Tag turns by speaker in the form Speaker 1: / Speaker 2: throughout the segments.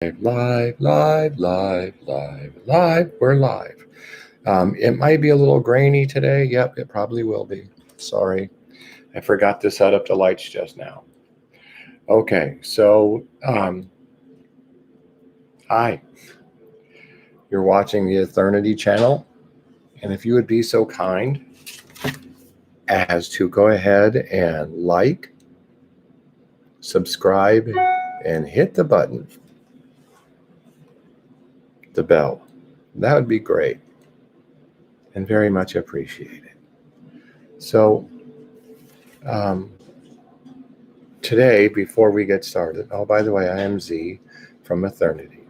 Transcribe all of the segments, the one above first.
Speaker 1: Live, live, live, live, live. We're live. It might be a little grainy today. Yep, it probably will be. Sorry. I forgot to set up the lights just now. Okay, so hi. You're watching the Eternity channel. And if you would be so kind as to go ahead and like, subscribe, and hit the button, the bell. That would be great and very much appreciated. So, today, before we get started, oh, by the way, I am Z from Eternity.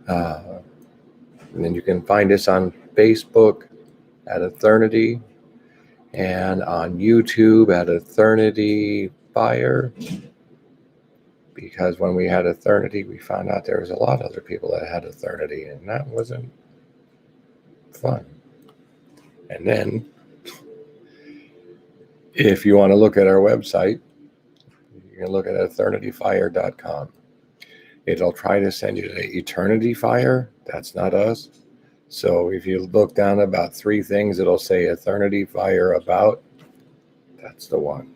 Speaker 1: And then you can find us on Facebook at Eternity and on YouTube at Eternity Fire. Because when we had Eternity, we found out there was a lot of other people that had Eternity, and that wasn't fun. And then, if you want to look at our website, you can look at eternityfire.com. It'll try to send you to Eternity Fire. That's not us. So if you look down about 3 things, it'll say Eternity Fire About. That's the one.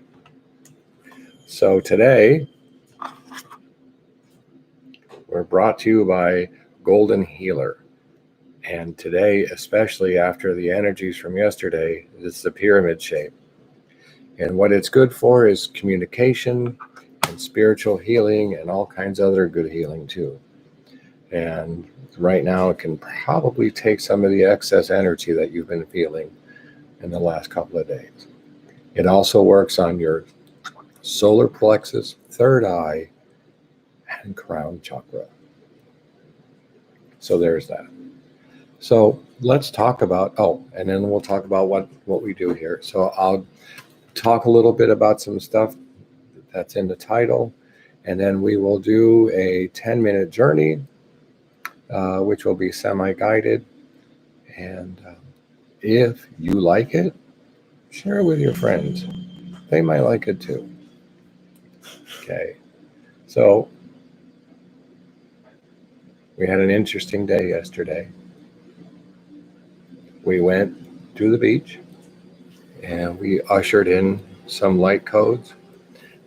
Speaker 1: So today, we're brought to you by Golden Healer. And today, especially after the energies from yesterday, it's the pyramid shape. And what it's good for is communication and spiritual healing and all kinds of other good healing too. And right now it can probably take some of the excess energy that you've been feeling in the last couple of days. It also works on your solar plexus, third eye, and crown chakra. So there's that. So let's talk about, and then we'll talk about what we do here. So I'll talk a little bit about some stuff that's in the title, and then we will do a 10-minute journey, which will be semi-guided. And if you like it, share it with your friends. They might like it too. Okay. So we had an interesting day yesterday. We went to the beach and we ushered in some light codes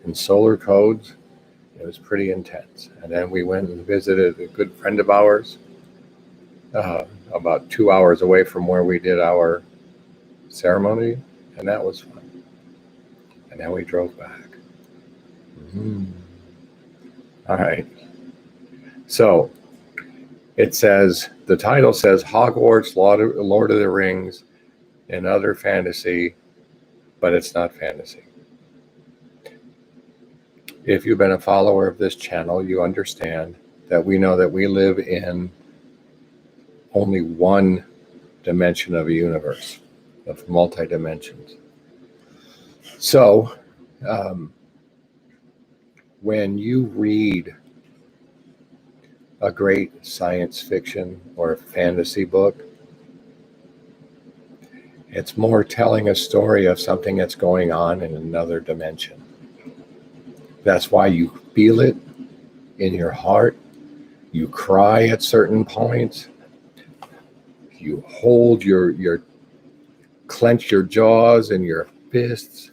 Speaker 1: and solar codes. It was pretty intense. And then we went and visited a good friend of ours, about 2 hours away from where we did our ceremony, and that was fun. And then we drove back. All right. So it says, the title says Hogwarts, Lord of the Rings, and other fantasy, but it's not fantasy. If you've been a follower of this channel, you understand that we know that we live in only one dimension of a universe, of multi-dimensions. So, when you read a great science fiction or fantasy book, it's more telling a story of something that's going on in another dimension. That's why you feel it in your heart. You cry at certain points. You hold clench your jaws and your fists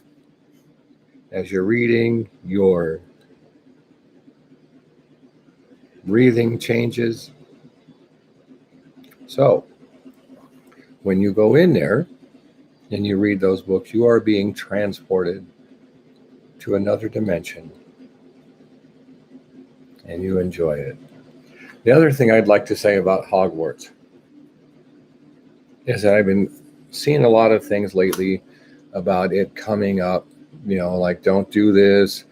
Speaker 1: as you're reading. Your breathing changes. So, when you go in there and you read those books, you are being transported to another dimension and you enjoy it. The other thing I'd like to say about Hogwarts is that I've been seeing a lot of things lately about it coming up, like don't do this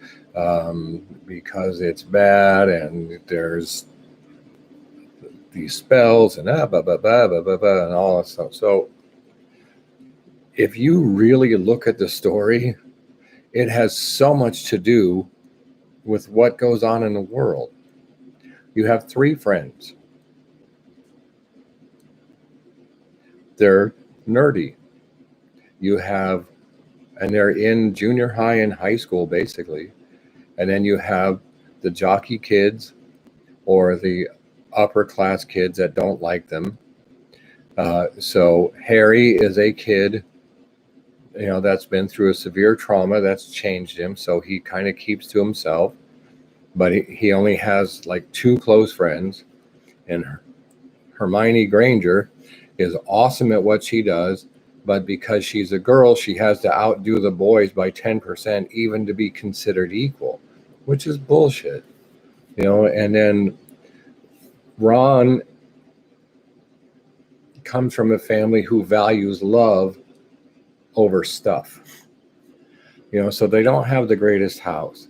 Speaker 1: because it's bad and there's these spells and blah, blah, blah, blah, blah, blah, and all that stuff. So if you really look at the story, it has so much to do with what goes on in the world. You have 3 friends. They're nerdy. And they're in junior high and high school, basically. And then you have the jockey kids or the upper class kids that don't like them. So Harry is a kid, that's been through a severe trauma that's changed him. So he kind of keeps to himself, but he only has like 2 close friends. And Hermione Granger is awesome at what she does, but because she's a girl, she has to outdo the boys by 10% even to be considered equal, which is bullshit. And then Ron comes from a family who values love over stuff. So they don't have the greatest house,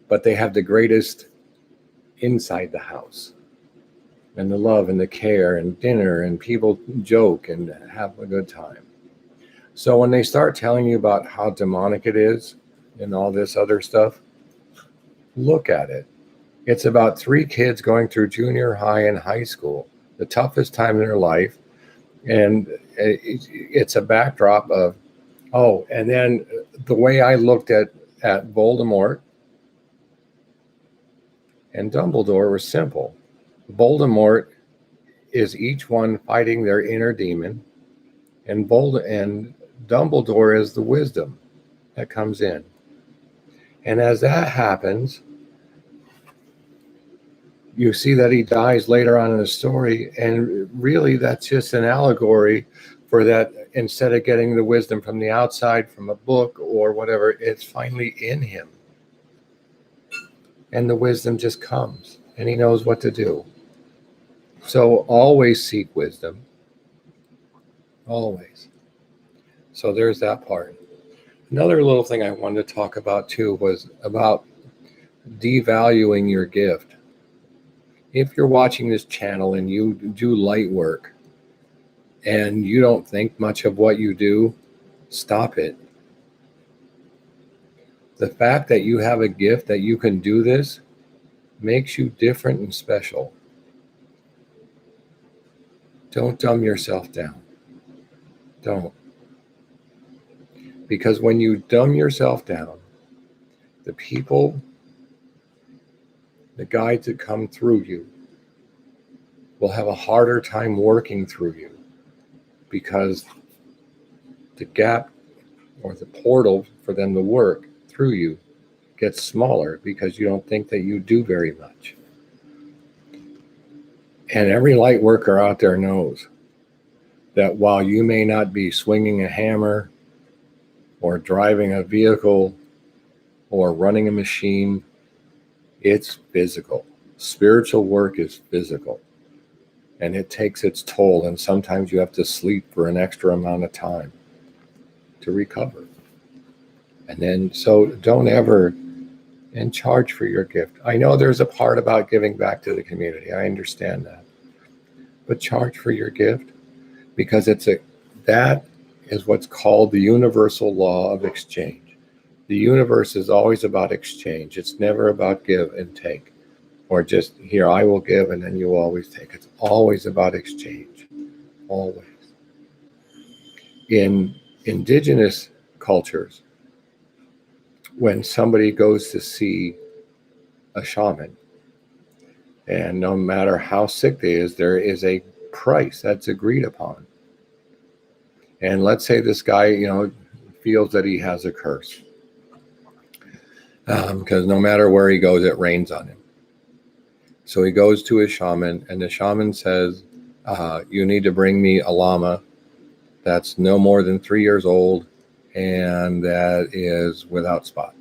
Speaker 1: but they have the greatest inside the house. And the love and the care and dinner and people joke and have a good time. So when they start telling you about how demonic it is and all this other stuff, look at it. It's about 3 kids going through junior high and high school, the toughest time in their life. And it's a backdrop of, and then the way I looked at Voldemort and Dumbledore was simple. Voldemort is each one fighting their inner demon, and Dumbledore is the wisdom that comes in. And as that happens, you see that he dies later on in the story, and really that's just an allegory for that. Instead of getting the wisdom from the outside, from a book or whatever, it's finally in him. And the wisdom just comes, and he knows what to do. So always seek wisdom. Always. So there's that part. Another little thing I wanted to talk about too was about devaluing your gift. If you're watching this channel and you do light work and you don't think much of what you do, stop it. The fact that you have a gift that you can do this makes you different and special. Don't dumb yourself down. Don't. Because when you dumb yourself down, the people, the guides that come through you, will have a harder time working through you, because the gap or the portal for them to work through you gets smaller because you don't think that you do very much. And every light worker out there knows that while you may not be swinging a hammer or driving a vehicle or running a machine, it's physical. Spiritual work is physical, and it takes its toll, and sometimes you have to sleep for an extra amount of time to recover. And then, so don't ever charge for your gift. I know there's a part about giving back to the community. I understand that. But charge for your gift, because that is what's called the universal law of exchange. The universe is always about exchange. It's never about give and take, or just here, I will give and then you always take. It's always about exchange. Always. In indigenous cultures, when somebody goes to see a shaman, and no matter how sick they is, there is a price that's agreed upon. And let's say this guy, feels that he has a curse, because no matter where he goes, it rains on him. So he goes to his shaman, and the shaman says, you need to bring me a lama that's no more than 3 years old and that is without spot.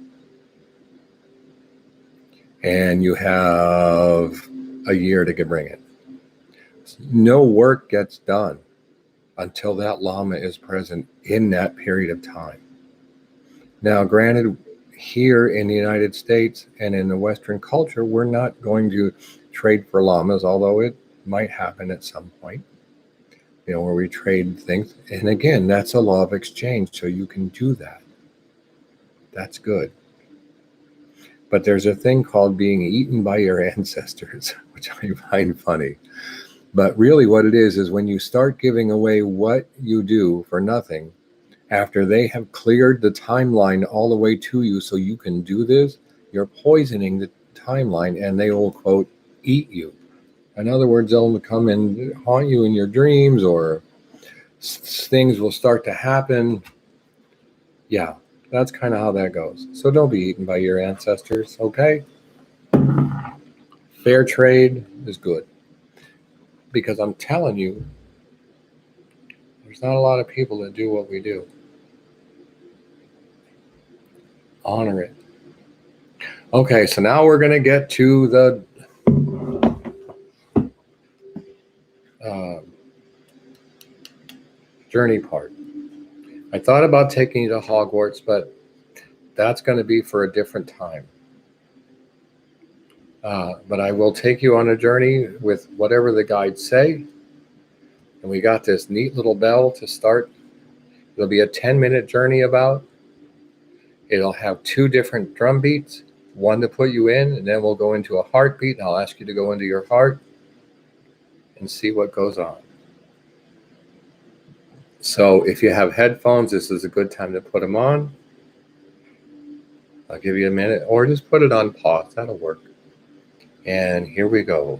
Speaker 1: And you have a year to bring it. No work gets done until that lama is present in that period of time. Now, granted, here in the United States and in the Western culture, we're not going to trade for lamas, although it might happen at some point, where we trade things. And again, that's a law of exchange, so you can do that. That's good. But there's a thing called being eaten by your ancestors, which I find funny. But really what it is when you start giving away what you do for nothing, after they have cleared the timeline all the way to you so you can do this, you're poisoning the timeline, and they will, quote, eat you. In other words, they'll come and haunt you in your dreams, or things will start to happen. Yeah, that's kind of how that goes. So don't be eaten by your ancestors, okay? Fair trade is good. Because I'm telling you, there's not a lot of people that do what we do. Honor it. Okay, so now we're going to get to the journey part. I thought about taking you to Hogwarts, but that's going to be for a different time. But I will take you on a journey with whatever the guides say. And we got this neat little bell to start. It'll be a 10-minute journey about. It'll have 2 different drum beats, one to put you in, and then we'll go into a heartbeat, and I'll ask you to go into your heart and see what goes on. So if you have headphones, this is a good time to put them on. I'll give you a minute, or just put it on pause. That'll work. And here we go.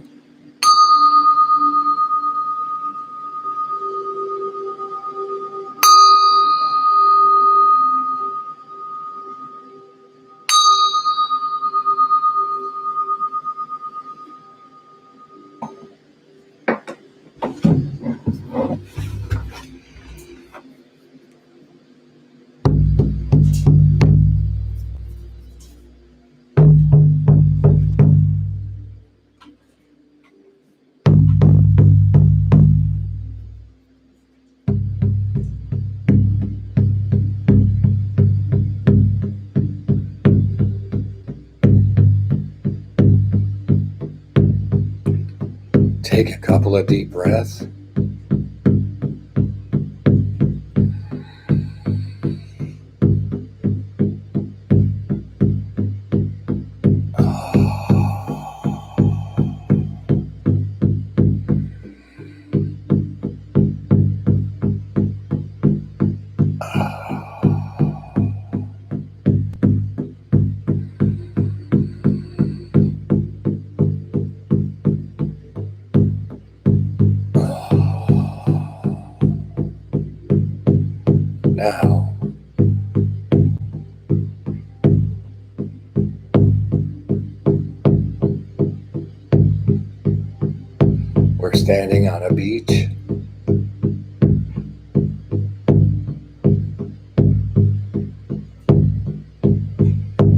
Speaker 1: Take a couple of deep breaths. Now, we're standing on a beach.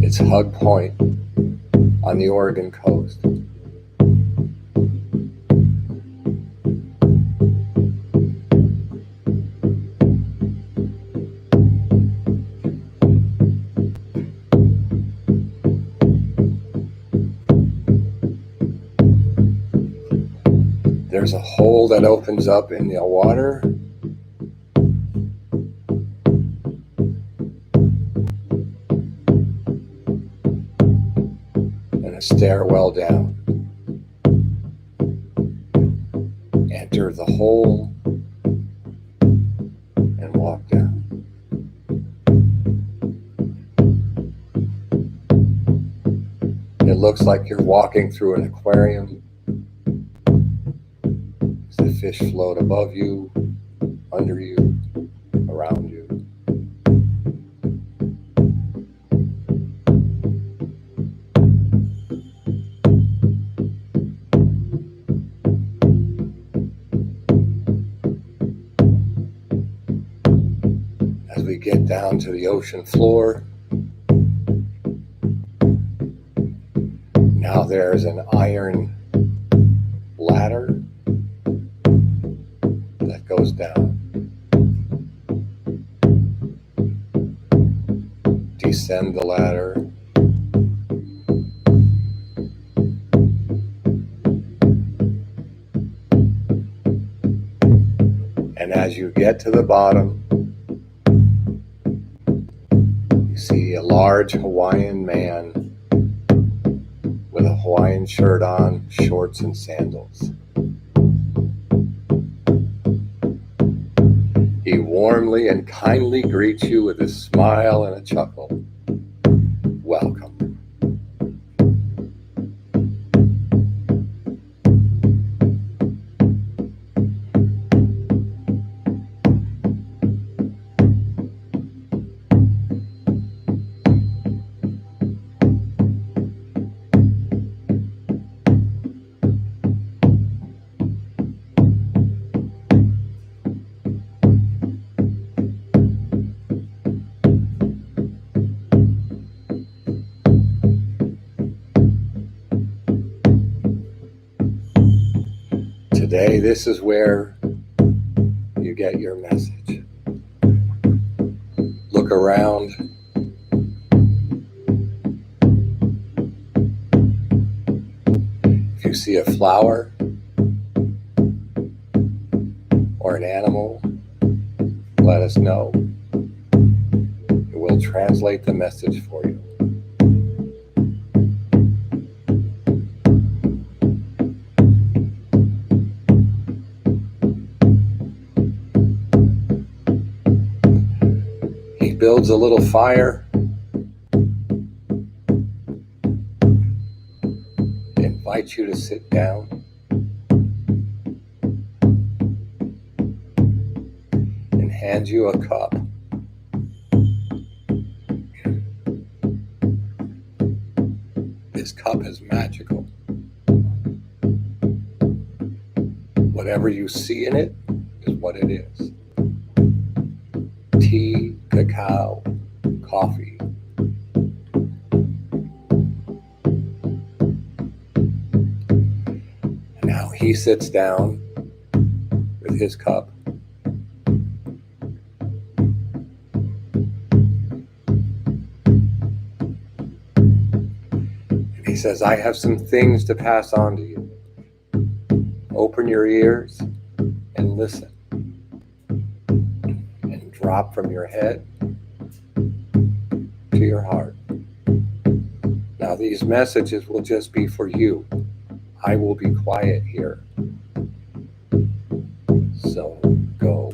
Speaker 1: It's Hug Point on the Oregon coast. There's a hole that opens up in the water. And a stairwell down. Enter the hole and walk down. It looks like you're walking through an aquarium. The fish float above you, under you, around you. As we get down to the ocean floor, now there's an iron ladder that goes down. Descend the ladder. And as you get to the bottom, you see a large Hawaiian man with a Hawaiian shirt on, shorts, and sandals. He warmly and kindly greets you with a smile and a chuckle. Welcome. today, this is where you get your message. Look around. If you see a flower or an animal, let us know. It will translate the message for you. He builds a little fire. Invites you to sit down. And hands you a cup. This cup is magical. Whatever you see in it is what it is. Tea, cacao, coffee. Now he sits down with his cup. And he says, I have some things to pass on to you. Open your ears and listen. And drop from your head to your heart. Now these messages will just be for you. I will be quiet here. So go.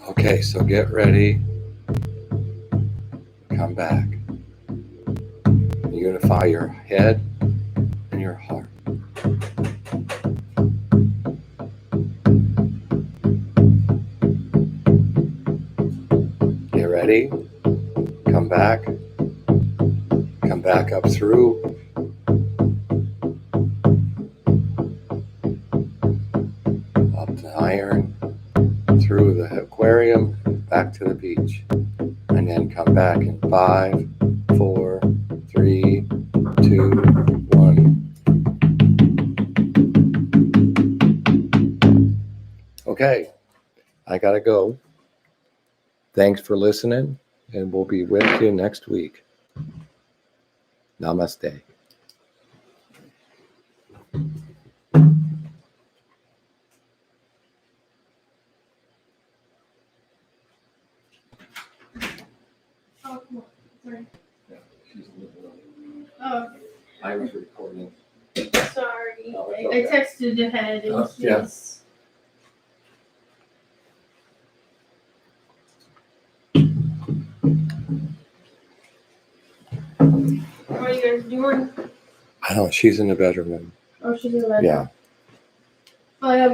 Speaker 1: Okay, so get ready. Come back. Unify your head and your heart. Get ready. Come back. Come back up through. Up the iron. Through the aquarium. back to the beach. And then come back in 5, 4, 3, 2, 1. Okay, I gotta go. Thanks for listening, and we'll be with you next week. Namaste.
Speaker 2: Oh, come on. Sorry.
Speaker 1: Yeah, she's
Speaker 2: Oh,
Speaker 1: I was recording.
Speaker 2: sorry.
Speaker 1: Oh, it's
Speaker 2: I
Speaker 1: okay.
Speaker 2: texted ahead. It was
Speaker 1: Yeah.
Speaker 2: just. What are you guys doing?
Speaker 1: I don't know. She's in the bedroom.
Speaker 2: Oh, she's in the bedroom.
Speaker 1: Yeah.
Speaker 2: Oh, yeah.